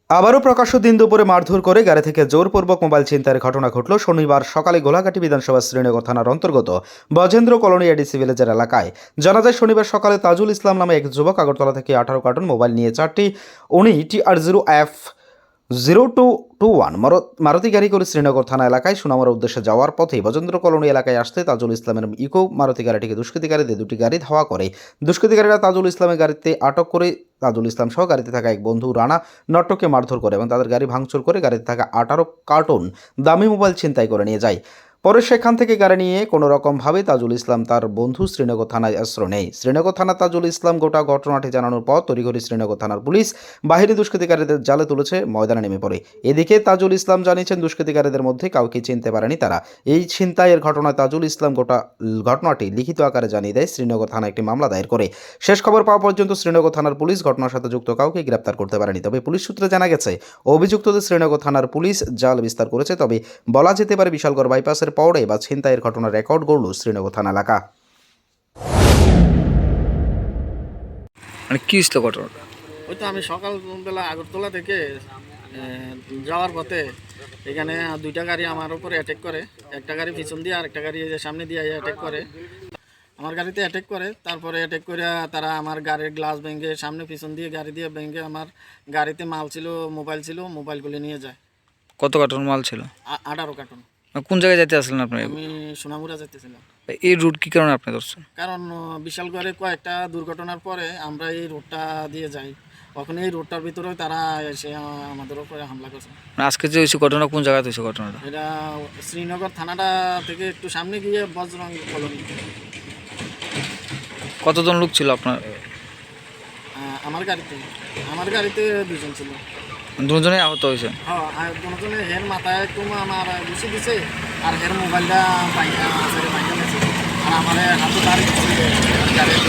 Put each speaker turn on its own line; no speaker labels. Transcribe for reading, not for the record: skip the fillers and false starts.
আবারও প্রকাশ্য দিন দুপুরে মারধর করে গাড়ি থেকে জোরপূর্বক মোবাইল ছিনতাইয়ের ঘটনা ঘটল শনিবার সকালে গোলাঘাটি বিধানসভা শ্রীনগর থানার অন্তর্গত বজেন্দ্র কলোনি এডিসি ভিলেজের এলাকায়। জানা যায় শনিবার সকালে তাজুল ইসলাম নামে এক যুবক আগরতলা থেকে 18 কার্টন মোবাইল নিয়ে 4টি উনি TR0F0221 মারুতি গাড়ি করে শ্রীনগর থানা এলাকায় সুনামের উদ্দেশ্যে যাওয়ার পথে বজেন্দ্র কলোনি এলাকায় আসতে তাজুল ইসলামের ইকো মারুতি গাড়িটিকে দুষ্কৃতিকারীদের দুটি গাড়ি ধাওয়া করে। দুষ্কৃতিকারীরা তাজুল ইসলামের গাড়িতে আটক করে তাজুল ইসলাম সহ গাড়িতে থাকা এক বন্ধু রানা নট্টকে মারধর করে এবং তাদের গাড়ি ভাঙচুর করে গাড়িতে থাকা 18 কার্টন দামি মোবাইল ছিনতাই করে নিয়ে যায়। পরে সেখান থেকে গাড়ি নিয়ে কোনো রকমভাবে তাজুল ইসলাম তার বন্ধু শ্রীনগর থানায় আশ্রয় নেয়। শ্রীনগর থানা তাজুল ইসলাম গোটা ঘটনাটি জানানোর পর তড়িঘড়ি শ্রীনগর থানার পুলিশ বাহিনী দুষ্কৃতিকারীদের জালে তুলেছে, ময়দানে নেমে পড়ে। এদিকে তাজুল ইসলাম জানিয়েছেন দুষ্কৃতিকারীদের মধ্যে কাউকে চিনতে পারেনি তারা। এই ছিনতাইয়ের ঘটনায় তাজুল ইসলাম গোটা ঘটনাটি লিখিত আকারে জানিয়ে দেয়। শ্রীনগর থানায় একটি মামলা দায়ের করে। শেষ খবর পাওয়া পর্যন্ত শ্রীনগর থানার পুলিশ ঘটনার সাথে যুক্ত কাউকে গ্রেপ্তার করতে পারেনি। তবে পুলিশ সূত্রে জানা গেছে অভিযুক্তদের শ্রীনগর থানার পুলিশ জাল বিস্তার করেছে। তবে বলা যেতে পারে বিশালগড় বাইপাসের পরে বা ছিনতাইয়ের ঘটনার রেকর্ড গড়ল শ্রীনগর থানা এলাকা।
মানে কি ছিল ঘটনাটা?
ওই তো আমি সকালবেলা আগরতলা থেকে যাওয়ার পথে এখানে দুইটা গাড়ি আমার উপরে অ্যাটাক করে। একটা গাড়ি পিছন দিয়ে আর একটা গাড়ি যে সামনে দিয়ে অ্যাটাক করে। আমার গাড়িতে অ্যাটাক করে, তারপরে অ্যাটাক করে তারা আমার গাড়ির গ্লাস ভেঙে সামনে পিছন দিয়ে গাড়ি দিয়ে ভেঙে আমার গাড়িতে মাল ছিল, মোবাইল ছিল, মোবাইলগুলি নিয়ে যায়।
কত কার্টন মাল ছিল?
18 কার্টন।
কোন জায়গায় যেতে আসলেন আপনি?
আমি সোনামুড়া যেতেছিলাম।
এই রুট কি কারণে আপনি ধরছেন?
কারণ বিশালগড়ে কয়েকটা দুর্ঘটনার পরে আমরা এই রোডটা দিয়ে যাই, তখন এই রোডটার ভিতরে তারা এসে আমাদের উপরে হামলা করছে।
মানে আজকে যে হয়েছে ঘটনা কোন জায়গাতে হয়েছে ঘটনাটা?
এটা শ্রীনগর থানাটা থেকে একটু সামনে গিয়ে বজরং কলোনি।
কতজন লোক ছিল আপনার?
আমার গাড়িতে দুজন ছিল।
দুজনেই আহত হয়েছে?
হ্যাঁ, আর দুজনে হের মাথায় একটু আমার ঘুষি দিছে, আর হের মোবাইলটা বাইরে গেছে, আর আমার হাতে গাড়ি গাড়ির